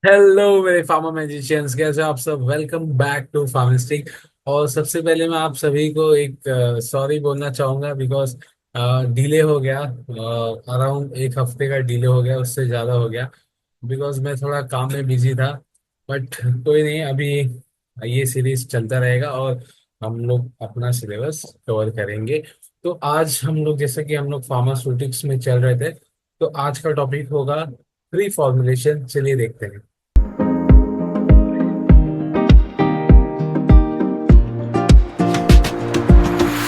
Hello मेरे pharma magicians, कैसे हो आप सब। वेलकम बैक टू फार्मिस्टिक। और सबसे पहले मैं आप सभी को एक सॉरी बोलना चाहूंगा बिकॉज डिले हो गया। अराउंड एक हफ्ते का डिले हो गया, उससे ज़्यादा हो गया। बिकॉज मैं थोड़ा काम में बिजी था। बट कोई नहीं, अभी ये सीरीज चलता रहेगा और हम लोग अपना सिलेबस कवर करेंगे। तो आज हम लोग, जैसे कि हम लोग फार्मास्यूटिक्स में चल रहे थे, तो आज का टॉपिक होगा प्री फॉर्मुलेशन। चलिए देखते हैं।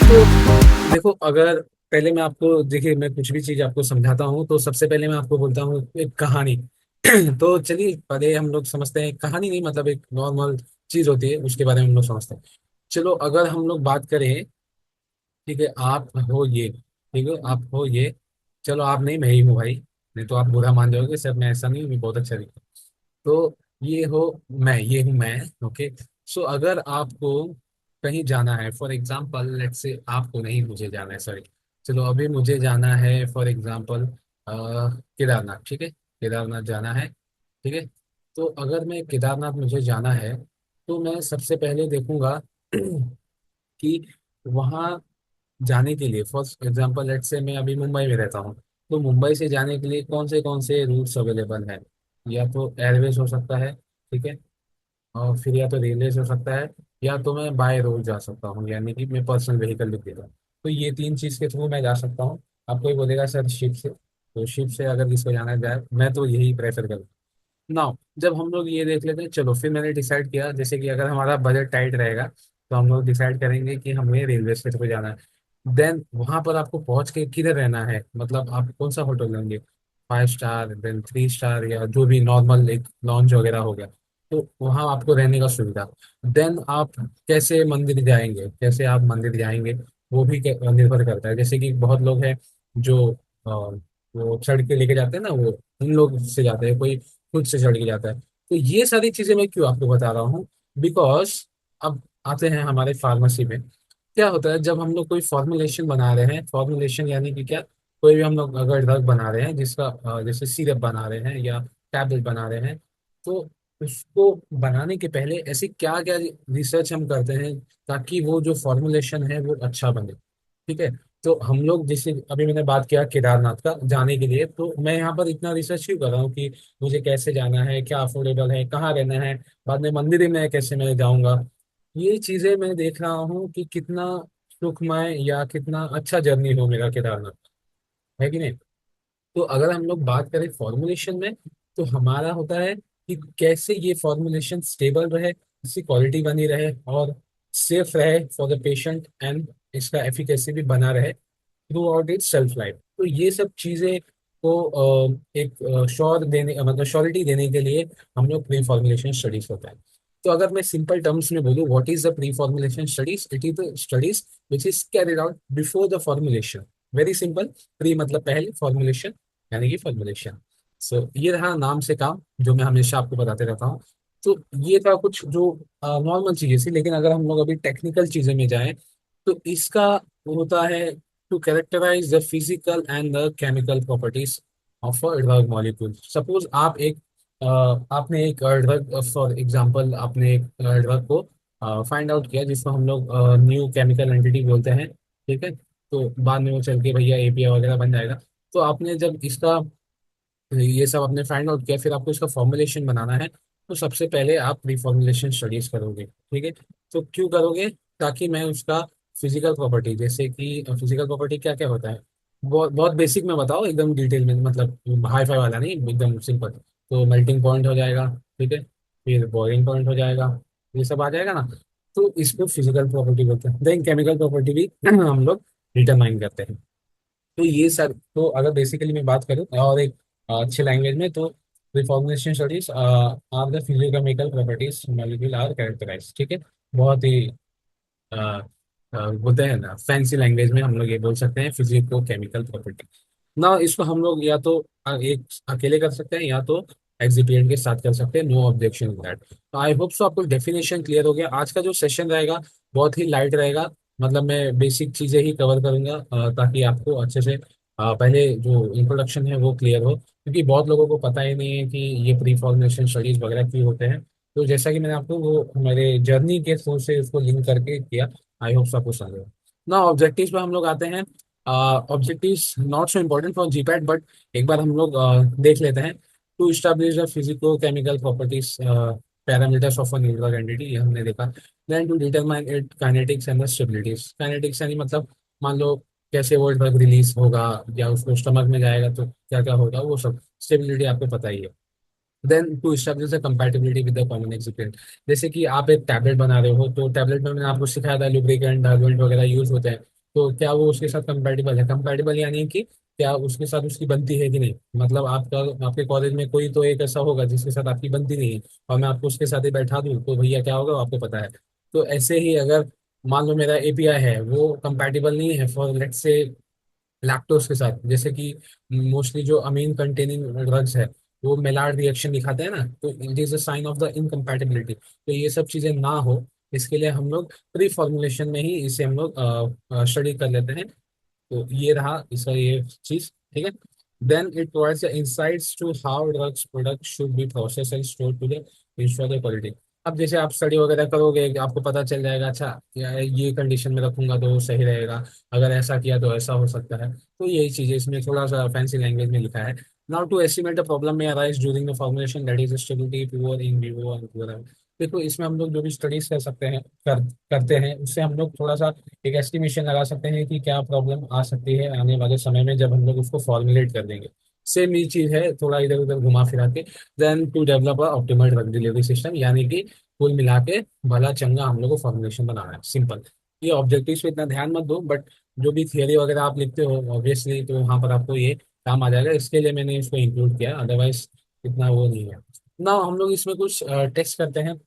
तो देखो, अगर पहले मैं आपको, देखिए, मैं कुछ भी चीज आपको समझाता हूँ तो सबसे पहले मैं आपको बोलता हूँ एक कहानी। तो चलिए पहले हम लोग समझते हैं, कहानी नहीं मतलब एक नॉर्मल चीज होती है, उसके बारे में हम लोग समझते हैं। चलो अगर हम लोग बात करें, ठीक है, आप हो ये, ठीक है, आप हो ये। चलो आप नहीं, मैं ही हूँ भाई, नहीं तो आप बुरा मान जाओगे सर, मैं ऐसा नहीं हूँ, मैं बहुत अच्छा लिखता हूँ। तो ये हो, मैं ये हूँ मैं। ओके। सो अगर आपको कहीं जाना है, फॉर एग्जांपल लेट्स से, आपको नहीं, मुझे जाना है, सॉरी। चलो अभी मुझे जाना है फॉर एग्जांपल केदारनाथ, ठीक है, केदारनाथ जाना है। ठीक है। तो अगर मैं केदारनाथ मुझे जाना है, तो मैं सबसे पहले देखूंगा कि वहाँ जाने के लिए, फॉर एग्जांपल लेट्स से मैं अभी मुंबई में रहता हूँ, तो मुंबई से जाने के लिए कौन से रूट्स अवेलेबल हैं। या तो एयरवेज हो सकता है, ठीक है, और फिर या तो रेलवेज हो सकता है, या तो मैं बाय रोड जा सकता हूँ, यानी कि मैं पर्सनल व्हीकल लिख देता हूँ। तो ये तीन चीज़ के थ्रू मैं जा सकता हूँ। आप कोई बोलेगा सर शिप से, तो शिप से अगर किसको जाना जाए, मैं तो यही प्रेफर करूँ। नाउ जब हम लोग ये देख लेते हैं, चलो फिर मैंने डिसाइड किया, जैसे कि अगर हमारा बजट टाइट रहेगा तो हम लोग डिसाइड करेंगे कि हमें रेलवे स्टेशन पे जाना है। देन वहां पर आपको पहुंच के किधर रहना है, मतलब आप कौन सा होटल लेंगे, 5 स्टार, देन 3 स्टार, या जो भी नॉर्मल एक लॉन्च वगैरह हो गया। तो वहाँ आपको रहने का सुविधा। देन आप कैसे मंदिर जाएंगे, कैसे आप मंदिर जाएंगे, वो भी निर्भर करता है। जैसे कि बहुत लोग हैं जो वो चढ़ के लेके जाते हैं ना, वो उन लोग से जाते हैं, कोई खुद से चढ़ के जाता है। तो ये सारी चीजें मैं क्यों आपको बता रहा हूँ, बिकॉज अब आते हैं हमारे फार्मेसी में। क्या होता है जब हम लोग कोई फॉर्मुलेशन बना रहे हैं, फॉर्मुलेशन यानी कि क्या, कोई भी हम लोग अगर ड्रग बना रहे हैं जिसका जैसे सिरप बना रहे हैं या टैबलेट बना रहे हैं, तो उसको बनाने के पहले ऐसी क्या क्या रिसर्च हम करते हैं ताकि वो जो फॉर्मुलेशन है वो अच्छा बने। ठीक है। तो हम लोग, जैसे अभी मैंने बात किया केदारनाथ का जाने के लिए, तो मैं यहाँ पर इतना रिसर्च क्यों कर रहा हूँ कि मुझे कैसे जाना है, क्या अफोर्डेबल है, कहाँ रहना है, बाद में मंदिर में कैसे मैं जाऊँगा। ये चीज़ें मैं देख रहा हूँ कि कितना सुखमय या कितना अच्छा जर्नी हो मेरा केदारनाथ, है कि नहीं। तो अगर हम लोग बात करें फॉर्मुलेशन में, तो हमारा होता है कि कैसे ये फॉर्मुलेशन स्टेबल रहे, इसकी क्वालिटी बनी रहे और सेफ रहे फॉर द पेशेंट, एंड इसका एफिकेसी भी बना रहे through out it's self life. तो ये सब चीज़ें को एक श्योर देने, मतलब श्योरिटी देने के लिए हम लोग प्री फॉर्मुलेशन स्टडीज होता है। तो अगर मैं सिंपल टर्म्स में बोलूँ, what is the pre formulation studies, it is the studies which is carried out before the formulation. Very simple. Pre मतलब पहले, फॉर्मुलेशन यानी कि फॉर्मुलेशन। सो ये रहा नाम से काम, जो मैं हमेशा आपको बताते रहता हूँ। तो ये था कुछ जो नॉर्मल चीजें थी, लेकिन अगर हम लोग अभी टेक्निकल चीजें में जाएं, तो इसका होता है to characterize the physical and the chemical properties of a drug molecule. Suppose आपने एक ड्रग, फॉर एग्जांपल आपने एक ड्रग को फाइंड आउट किया जिसको हम लोग न्यू केमिकल एंटिटी बोलते हैं। ठीक है। तो बाद में वो चल के भैया एपीआई वगैरह बन जाएगा। तो आपने जब इसका ये सब आपने फाइंड आउट किया, फिर आपको इसका फॉर्मुलेशन बनाना है, तो सबसे पहले आप प्री फॉर्मुलेशन स्टडीज करोगे। ठीक है। तो क्यों करोगे, ताकि मैं उसका फिजिकल प्रॉपर्टी, जैसे कि फिजिकल प्रॉपर्टी क्या क्या होता है, बहुत बहुत बेसिक में बताओ, एकदम डिटेल में, मतलब हाई फाई वाला नहीं, एकदम सिंपल। तो मेल्टिंग पॉइंट हो जाएगा, ठीक है, फिर बॉइलिंग पॉइंट हो जाएगा, ये सब आ जाएगा ना। तो इसको फिजिकल प्रॉपर्टी बोलते हैं। देन केमिकल प्रॉपर्टी भी हम लोग डिटरमाइन करते हैं। तो ये सर, तो अगर बेसिकली मैं बात करूँ और एक अच्छे लैंग्वेज में, तो reformation studies are the physicochemical properties molecule are characterize. ठीक है। बहुत ही अ, होते हैं ना, फैंसी लैंग्वेज में हम लोग ये बोल सकते हैं फिजिको केमिकल प्रॉपर्टी। ना इसको हम लोग या तो एक अकेले कर सकते हैं, या तो एग्जिपिएंट के साथ कर सकते हैं। No objection that. तो आई होप सो आपको डेफिनेशन क्लियर हो गया। आज का जो सेशन रहेगा बहुत ही लाइट रहेगा, मतलब मैं बेसिक चीजें ही कवर करूंगा ताकि आपको अच्छे से पहले जो इंट्रोडक्शन है वो क्लियर हो, क्योंकि बहुत लोगों को पता ही नहीं है कि ये प्री फॉर्मुलेशन स्टडीज वगैरह क्यों होते हैं। तो जैसा कि मैंने आपको वो मेरे जर्नी के थ्रू से उसको लिंक करके किया, आई होप आपको समझ ना। ऑब्जेक्टिव्स पे हम लोग आते हैं। Objectives not so important for GPAT, but एक बार हम लोग देख लेते हैं। To establish the physico chemical properties parameters of a nuclear entity, ये हमने देखा। Then to determine it kinetics and the stabilities. Kinetics यानी मतलब मान लो कैसे वो ड्रग रिलीज होगा, या उसको स्टमक में जाएगा तो क्या क्या होगा, वो सब। स्टेबिलिटी आपको पता ही है। Then to establish the compatibility with the common excipient. जैसे कि आप एक टैबलेट बना रहे हो, तो टैबलेट में मैंने आपको सिखाया था लुब्रिकेंट डार्वेंट वगैरह यूज होते हैं। तो क्या वो उसके साथ कंपैटिबल है? कंपैटिबल यानी कि क्या उसके साथ उसकी बनती है कि नहीं। मतलब आपका आपके कॉलेज में कोई तो एक ऐसा होगा जिसके साथ आपकी बनती नहीं है, और मैं आपको उसके साथ ही बैठा दूं तो भैया क्या होगा वो आपको पता है। तो ऐसे ही अगर मान लो मेरा एपीआई है वो कंपैटिबल नहीं है फॉर लेट्स से लैक्टोज के साथ, जैसे कि मोस्टली जो अमीन कंटेनिंग ड्रग्स है वो मेलार्ड रिएक्शन दिखाते हैं ना, तो it is a sign of the incompatibility. तो ये सब चीजें ना हो, इसके लिए हम लोग प्री फॉर्मुलेशन में ही इसे हम लोग स्टडी कर लेते हैं। तो ये रहा इसका ये चीज, ठीक है। Then it provides the insights to how drugs product should be process and store to the ensure the quality. अब जैसे आप स्टडी वगैरह करोगे आपको पता चल जाएगा, अच्छा ये कंडीशन में रखूंगा तो सही रहेगा, अगर ऐसा किया तो ऐसा हो सकता है। तो यही चीज़ है, इसमें थोड़ा सा फैंसी लैंग्वेज में लिखा है। Now to estimate the problem may arise during the formulation, that is stability poor in vivo and poor. देखो इसमें हम लोग जो भी स्टडीज कर सकते हैं करते हैं, उससे हम लोग थोड़ा सा एक एस्टिमेशन लगा सकते हैं कि क्या प्रॉब्लम आ सकती है आने वाले समय में जब हम लोग उसको फॉर्मुलेट कर देंगे। सेम ये चीज है, थोड़ा इधर उधर घुमा फिरा के। Then to develop a optimal drug delivery system, यानी कि कुल मिला के भला चंगा हम लोग को फॉर्मुलेशन बनाना है, सिंपल। ये ऑब्जेक्टिव्स पे इतना ध्यान मत दो, बट जो भी थियरी वगैरह आप लिखते हो ऑब्वियसली तो वहाँ पर आपको ये काम आ जाएगा, इसके लिए मैंने इसको इंक्लूड किया, अदरवाइज इतना वो नहीं है ना। हम लोग इसमें कुछ टेस्ट करते हैं।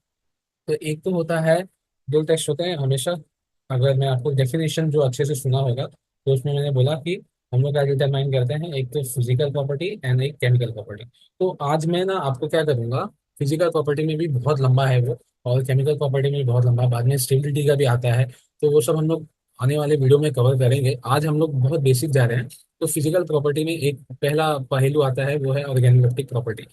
तो एक तो होता है, दो टेस्ट होते हैं हमेशा। अगर मैं आपको डेफिनेशन जो अच्छे से सुना होगा, तो उसमें मैंने बोला कि हम लोग क्या डिटरमाइन करते हैं, एक तो फिजिकल प्रॉपर्टी एंड एक केमिकल प्रॉपर्टी। तो आज मैं ना आपको क्या करूंगा, फिजिकल प्रॉपर्टी में भी बहुत लंबा है वो, और केमिकल प्रॉपर्टी में भी बहुत लंबा है, बाद में स्टेबिलिटी का भी आता है। तो वो सब हम लोग आने वाले वीडियो में कवर करेंगे, आज हम लोग बहुत बेसिक जा रहे हैं। तो फिजिकल प्रॉपर्टी में एक पहला पहलू आता है, वो है ऑर्गेनोलेप्टिक प्रॉपर्टी।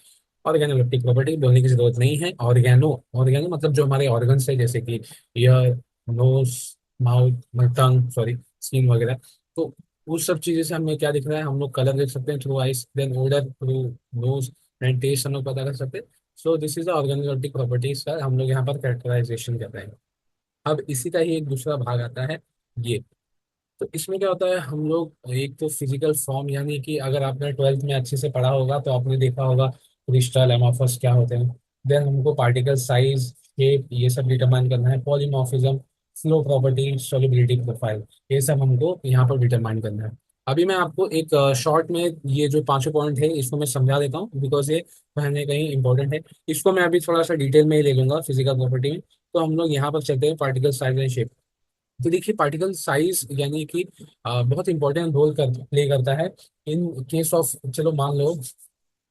ऑर्गेनोलेप्टिक प्रॉपर्टी बोलने की जरूरत नहीं है, ऑर्गेनो ऑर्गेनो मतलब जो हमारे ऑर्गन्स है, जैसे कि ईयर, नोज, माउथ, टंग, सॉरी, स्किन वगैरह। तो उस सब चीजें से हमें क्या दिख रहा है, हम लोग कलर देख सकते हैं through eyes, then odour through nose, and taste हम लोग पता कर सकते हैं। So this is the organoleptic properties का हम लोग यहाँ पर कैरेक्टराइजेशन कर रहे हैं। अब इसी का ही एक दूसरा भाग आता है, ये। तो इसमें क्या होता है, हम लोग एक तो फिजिकल फॉर्म, यानी कि अगर आपने ट्वेल्थ में अच्छे से पढ़ा होगा तो आपने देखा होगा क्रिस्टल एमोर्फस क्या होते हैं। देन हमको पार्टिकल साइज, शेप, ये सब डिटरमाइन करना है। Polymorphism, flow property, solubility profile, ये सब हमको यहाँ पर डिटरमाइन करना है। अभी मैं आपको एक शॉर्ट में ये जो पांचों पॉइंट है इसको मैं समझा देता हूँ, बिकॉज ये कहीं ना कहीं इंपॉर्टेंट है। इसको मैं अभी थोड़ा सा डिटेल में ही ले लूंगा फिजिकल प्रॉपर्टी में। तो हम लोग यहाँ पर चलते हैं पार्टिकल साइज एंड शेप। तो देखिए पार्टिकल साइज यानी कि बहुत इंपॉर्टेंट रोल प्ले करता है इन केस ऑफ, चलो मान लो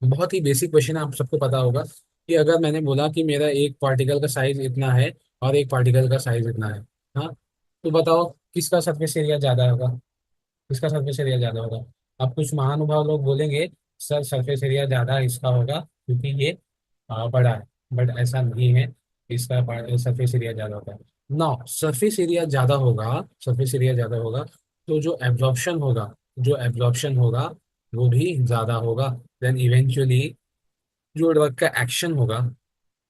बहुत ही बेसिक क्वेश्चन है, आप सबको पता होगा कि अगर मैंने बोला कि मेरा एक पार्टिकल का साइज इतना है और एक पार्टिकल का साइज इतना है, हाँ, तो बताओ किसका सरफेस एरिया ज्यादा होगा, किसका सरफेस एरिया ज्यादा होगा। अब कुछ महानुभाव लोग बोलेंगे सर सरफेस एरिया ज्यादा इसका होगा क्योंकि ये बड़ा है, बट ऐसा नहीं है। इसका सरफेस एरिया ज्यादा होता है ना। सरफेस एरिया ज्यादा होगा, सरफेस एरिया ज्यादा होगा, तो जो एब्जॉर्प्शन होगा, जो एब्जॉर्प्शन होगा वो भी ज्यादा होगा। देन इवेंचुअली जो ड्रग का एक्शन होगा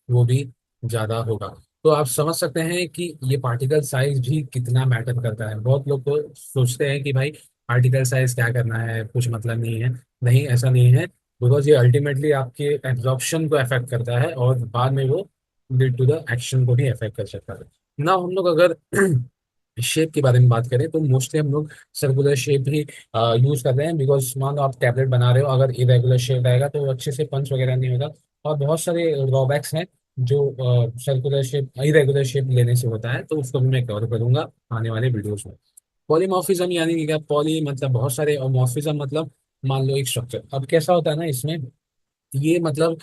वो भी ज्यादा होगा। तो आप समझ सकते हैं कि ये पार्टिकल साइज भी कितना मैटर करता है। बहुत लोग तो सोचते हैं कि भाई पार्टिकल साइज क्या करना है, कुछ मतलब नहीं है। नहीं, ऐसा नहीं है, बिकॉज ये अल्टीमेटली आपके एब्जॉर्प्शन को अफेक्ट करता है और बाद में वो लीड टू द एक्शन को भी अफेक्ट कर सकता है ना। हम लोग अगर शेप के बारे में बात करें तो मोस्टली हम लोग सर्कुलर शेप ही यूज कर रहे हैं, बिकॉज मान लो आप टैबलेट बना रहे हो, अगर इरेगुलर शेप रहेगा तो वो अच्छे से पंच वगैरह नहीं होगा। और बहुत सारे ड्रॉबैक्स हैं जो सर्कुलर शेप इरेगुलर शेप लेने से होता है, तो उसको भी मैं कवर करूंगा आने वाले वीडियोस में। पॉलीमॉर्फिज्म यानी कि क्या, पॉली मतलब बहुत सारे, और मॉर्फिज्म मतलब मान लो एक स्ट्रक्चर। अब कैसा होता है ना इसमें, ये मतलब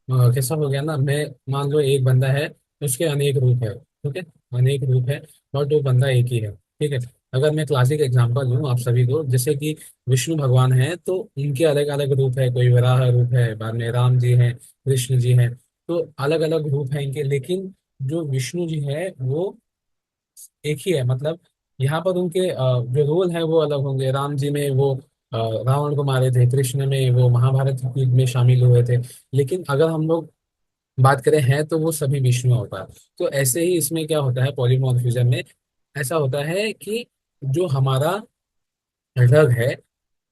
कैसा हो गया ना, मैं मान लो एक बंदा है, उसके अनेक रूप है, ठीक है, अनेक रूप है, बट वो बंदा एक ही है, ठीक है। अगर मैं क्लासिक एग्जांपल दूं आप सभी को, जैसे कि विष्णु भगवान है तो उनके अलग अलग रूप है, कोई वराह रूप है, बाद में राम जी हैं, कृष्ण जी हैं। तो अलग अलग रूप है इनके, लेकिन जो विष्णु जी है वो एक ही है। मतलब यहाँ पर उनके जो रोल है वो अलग होंगे। राम जी में वो रावण को मारे थे, कृष्ण में वो महाभारत की युद्ध में शामिल हुए थे। लेकिन अगर हम लोग बात करें हैं तो वो सभी विष्णु होता है। तो ऐसे ही इसमें क्या होता है पॉलीमॉर्फिज्म में, ऐसा होता है कि जो हमारा रग है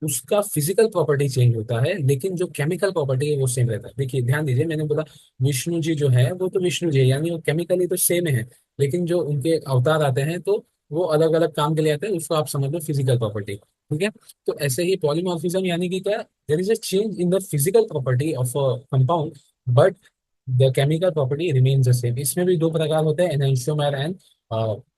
उसका फिजिकल प्रॉपर्टी चेंज होता है, लेकिन जो केमिकल प्रॉपर्टी है वो सेम रहता है। देखिए ध्यान दीजिए, मैंने बोला विष्णु जी जो है वो तो विष्णु जी है, यानी वो केमिकली तो सेम है, लेकिन जो उनके अवतार आते हैं तो वो अलग अलग काम के लिए आते हैं। उसको आप समझ लो फिजिकल प्रॉपर्टी, ठीक है। तो ऐसे ही पॉलीमॉर्फिज्म यानी कि क्या, there is a change in the physical property of a compound, but the chemical property remains the same. इसमें भी दो प्रकार होते हैं, enantiomer and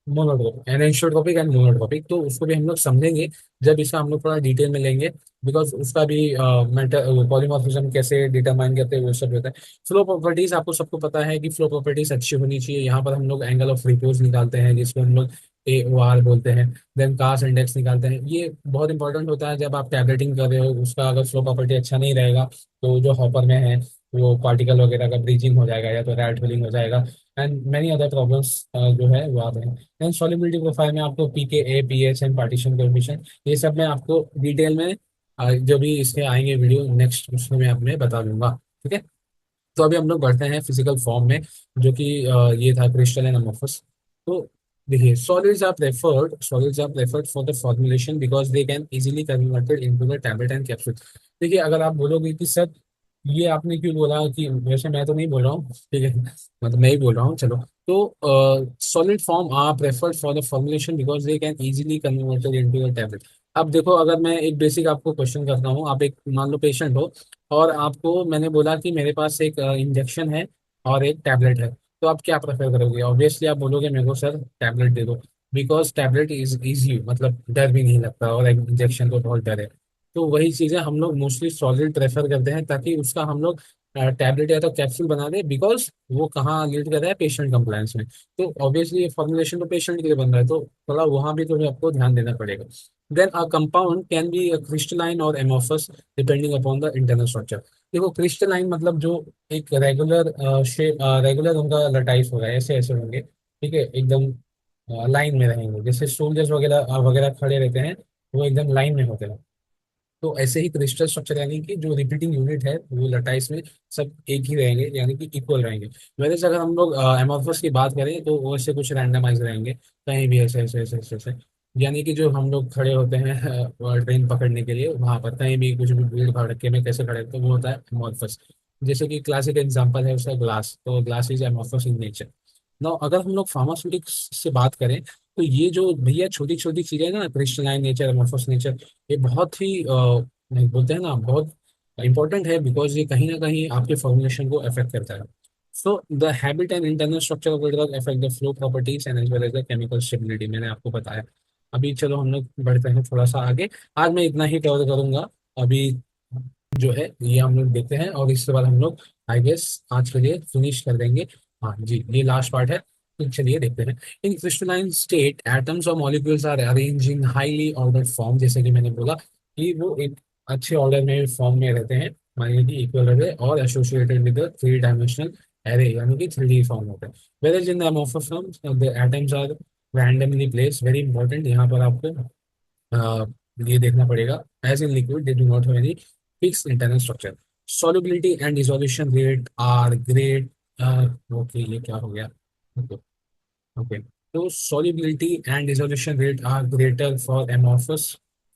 monotropic, enantiotropic and monotropic. तो उसको भी हम लोग समझेंगे जब इसका हम लोग थोड़ा डिटेल में लेंगे, बिकॉज उसका भी पॉलीमॉर्फिज्म कैसे डिटरमाइन करते हैं वो सब रहता है। फ्लो प्रॉपर्टीज आपको सबको पता है कि फ्लो प्रॉपर्टीज अच्छी होनी चाहिए। यहाँ पर हम लोग एंगल ऑफ रिपोज निकालते हैं जिसको हम लोग AOR बोलते हैं। देन कास इंडेक्स निकालते हैं। ये बहुत इंपॉर्टेंट होता है जब आप टैबलेटिंग कर रहे हो, उसका अगर फ्लो प्रॉपर्टी अच्छा नहीं रहेगा तो जो हॉपर में है वो पार्टिकल वगैरह का ब्रीचिंग हो जाएगा या तो रैट फिलिंग हो जाएगा, एंड मेनी अदर प्रॉब्लम्स जो है वो आते हैं। देन सॉल्युबिलिटी प्रोफाइल में आपको pKa, pH and partition coefficient, ये सब मैं आपको डिटेल में जो भी इसके आएंगे वीडियो नेक्स्ट उसमें मैं आपने बता दूंगा, ठीक है। तो अभी हम लोग बढ़ते हैं फिजिकल फॉर्म में, जो कि ये था क्रिस्टल एंड अमोर्फस। तो देखिए solids are preferred for the formulation because they can easily converted into the tablet and capsule. देखिए अगर आप बोलोगे कि सर ये आपने क्यों बोला, कि वैसे मैं तो नहीं बोल रहा हूँ, ठीक है, मतलब मैं ही बोल रहा हूँ, चलो। तो solid form are preferred for the formulation because they can easily converted into the tablet. अब देखो, अगर मैं एक बेसिक आपको क्वेश्चन करता हूँ, आप एक मान लो पेशेंट हो और आपको मैंने बोला कि मेरे पास एक इंजेक्शन है और एक टैबलेट है, तो आप क्या प्रेफर करोगे? ऑब्वियसली आप बोलोगे मेरे को सर टैबलेट दे दो, बिकॉज टैबलेट इज इजी, मतलब डर भी नहीं लगता, और इंजेक्शन को बहुत डर है। तो वही चीज़ें हम लोग मोस्टली सॉलिड प्रेफर करते हैं, ताकि उसका हम लोग टैबलेट या तो कैप्सूल बना दे, बिकॉज वो कहाँ लीड कर रहा है, पेशेंट कंप्लायंस में। तो ऑब्वियसली ये फॉर्मुलेशन तो पेशेंट के लिए बन रहा है, तो थोड़ा वहाँ भी तो आपको ध्यान देना पड़ेगा। Then a compound can be crystalline और amorphous depending upon the internal structure. देखो क्रिस्टलाइन मतलब जो एक रेगुलर शेप, रेगुलर उनका लटाइस होगा, ऐसे ऐसे होंगे, ठीक है, एकदम लाइन में रहेंगे, जैसे सोल्जर्स वगैरह वगैरह खड़े रहते हैं, वो एकदम लाइन में होते हैं। तो ऐसे ही क्रिस्टल स्ट्रक्चर यानी कि जो रिपीटिंग यूनिट है वो लटाइस में सब एक ही रहेंगे, यानी कि इक्वल रहेंगे। वैसे अगर हम लोग एमोर्फस की बात करें तो वो ऐसे कुछ रैंडमाइज रहेंगे, कहीं भी ऐसे ऐसे ऐसे ऐसे ऐसे। यानी कि जो हम लोग खड़े होते हैं ट्रेन पकड़ने के लिए, वहां पर कहीं भी कुछ भी भीड़ भड़के में कैसे खड़े, तो वो होता है एमोर्फस। जैसे कि क्लासिक एग्जांपल है उसका ग्लास, तो glass is amorphous in nature. Now अगर हम लोग फार्मास्यूटिक्स से बात करें, तो ये जो भैया छोटी छोटी चीजें ना, क्रिस्टलाइन नेचर, एमोर्फस नेचर, ये बहुत ही बोलते हैं ना बहुत इंपॉर्टेंट है, बिकॉज ये कहीं ना कहीं आपके फॉर्मुलेशन को अफेक्ट करता है। So the habit and internal structure of the drug affect the flow properties and as well as the chemical stability, मैंने आपको बताया। अभी चलो हम लोग बढ़ते हैं थोड़ा सा आगे। आज मैं इतना ही कवर करूंगा। अभी जो है ये हम लोग देखते हैं, और इसके बाद हम लोग आई गेस आज के लिए फिनिश कर देंगे। हाँ जी, ये लास्ट पार्ट है, तो चलिए देखते हैं। इन क्रिस्टलाइन स्टेट एटम्स और molecules are arrange in highly ordered form, जैसे कि मैंने बोला कि वो एक अच्छे ऑर्डर में फॉर्म में रहते हैं, मानिए कि इक्वल अरे, और associated with three dimensional array, यानी कि 3D फॉर्म होता है। Where in the amorphous form the atoms are randomly place, very important यहाँ पर आपको अ, ये देखना पड़ेगा। As in liquid they do not have any fix internal structure. Solubility and dissolution rate are great. Okay, ये क्या हो गया? Okay, okay. तो solubility and dissolution rate are greater for amorphous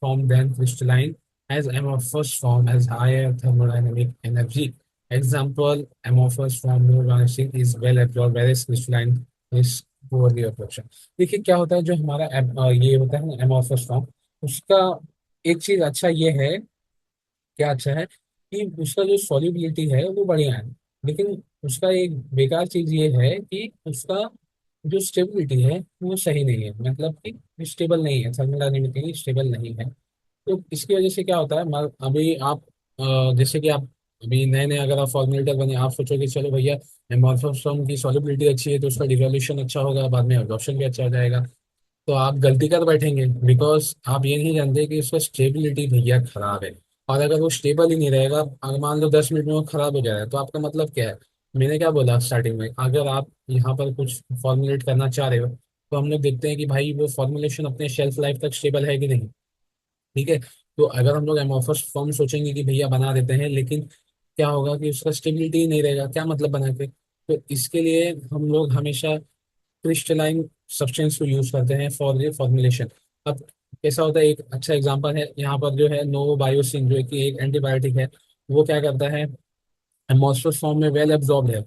form than crystalline, as amorphous form has higher thermodynamic energy. Example, amorphous form no vanishing is well absorbed, whereas crystalline is poorly absorption। देखिए क्या होता है, जो हमारा ये होता है ना amorphous form, उसका एक चीज अच्छा ये है, क्या अच्छा है कि उसका जो सॉल्युबिलिटी है वो बढ़िया है, लेकिन उसका एक बेकार चीज ये है कि उसका जो स्टेबिलिटी है वो सही नहीं है, मतलब कि स्टेबल नहीं है, थर्मोडायनेमिकली स्टेबल नहीं है। तो इसकी वजह से क्या होता है, अभी आप जैसे कि आप अभी नए नए अगर आप फॉर्मुलेटर बने, आप सोचोगे चलो भैया एमोर्फोस फॉर्म की सॉलिबिलिटी अच्छी है तो उसका डिसोल्यूशन अच्छा होगा, बाद में एब्जॉर्प्शन भी अच्छा हो जाएगा। तो आप गलती कर बैठेंगे, बिकॉज आप ये नहीं जानते कि उसका स्टेबिलिटी भैया खराब है। और अगर वो स्टेबल ही नहीं रहेगा, अगर मान लो 10 मिनट में वो खराब हो जाए, तो आपका मतलब क्या है। मैंने क्या बोला स्टार्टिंग में, अगर आप यहाँ पर कुछ फॉर्मुलेट करना चाह रहे हो, तो हम लोग देखते हैं कि भाई वो फॉर्मुलेशन अपने शेल्फ लाइफ तक स्टेबल है कि नहीं। ठीक है। तो अगर हम लोग एमोफस फॉर्म सोचेंगे कि भैया बना देते हैं, लेकिन क्या होगा कि उसका स्टेबिलिटी ही नहीं रहेगा, क्या मतलब बना के। तो इसके लिए हम लोग हमेशा क्रिस्टलाइन सब्सटेंस को यूज करते हैं फॉर ये फॉर्मुलेशन। अब कैसा होता है, एक अच्छा एग्जांपल है यहाँ पर जो है नोवोबायोसिन, जो है कि एक एंटीबायोटिक है। वो क्या करता है, एमोसफस फॉर्म में वेल एब्जॉर्ब है,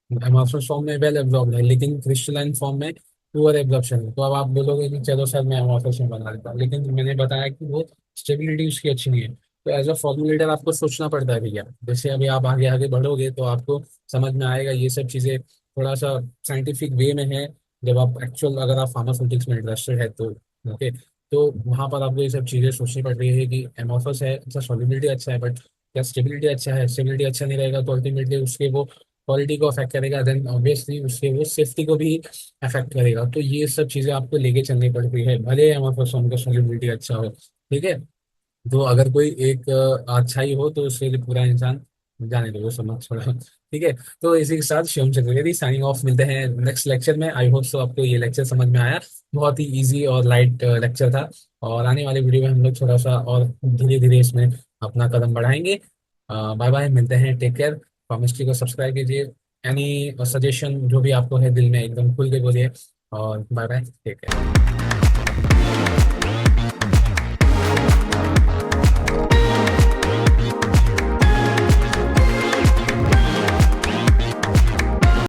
एमोसफस फॉर्म में वेल एब्जॉर्ब है, लेकिन क्रिस्टलाइन फॉर्म में पुअर एब्जॉर्प्शन है। तो अब आप बोलोगे कि चलो सर मैं एमोसफस में बना देता हूँ, लेकिन मैंने बताया कि वो स्टेबिलिटी उसकी अच्छी नहीं है। तो एज अ फॉर्मुलेटर आपको सोचना पड़ता है भैया। जैसे अभी आप आगे आगे बढ़ोगे तो आपको समझ में आएगा ये सब चीज़ें थोड़ा सा साइंटिफिक वे में है। जब आप एक्चुअल अगर आप फार्मास्यूटिक्स में इंटरेस्टेड है तो ओके। तो वहाँ पर आपको ये सब चीज़ें सोचनी पड़ रही है कि एमोसफस है, अच्छा सॉलिबिलिटी अच्छा है, बट क्या स्टेबिलिटी अच्छा है। स्टेबिलिटी अच्छा नहीं रहेगा तो अल्टीमेटली उसके वो क्वालिटी को अफेक्ट करेगा, देन ऑब्वियसली उसके वो सेफ्टी को भी अफेक्ट करेगा। तो ये सब चीज़ें आपको लेके चलनी पड़ती है, भले एमोसफस का सॉलिबिलिटी अच्छा हो। ठीक है। तो अगर कोई एक अच्छा ही हो तो उसके लिए पूरा इंसान जाने दो, वो समझ छोड़ा। ठीक है। तो इसी के साथ शिवम चतुर्वेदी साइनिंग ऑफ, मिलते हैं नेक्स्ट लेक्चर में। आई होप सो आपको ये लेक्चर समझ में आया। बहुत ही इजी और लाइट लेक्चर था। और आने वाले वीडियो में हम लोग थोड़ा सा और धीरे धीरे इसमें अपना कदम बढ़ाएंगे। बाय बाय, मिलते हैं, टेक केयर। कॉमेस्ट्री को सब्सक्राइब कीजिए। एनी सजेशन जो भी आपको है दिल में, एकदम खुल के बोलिए। और बाय बाय, टेक केयर।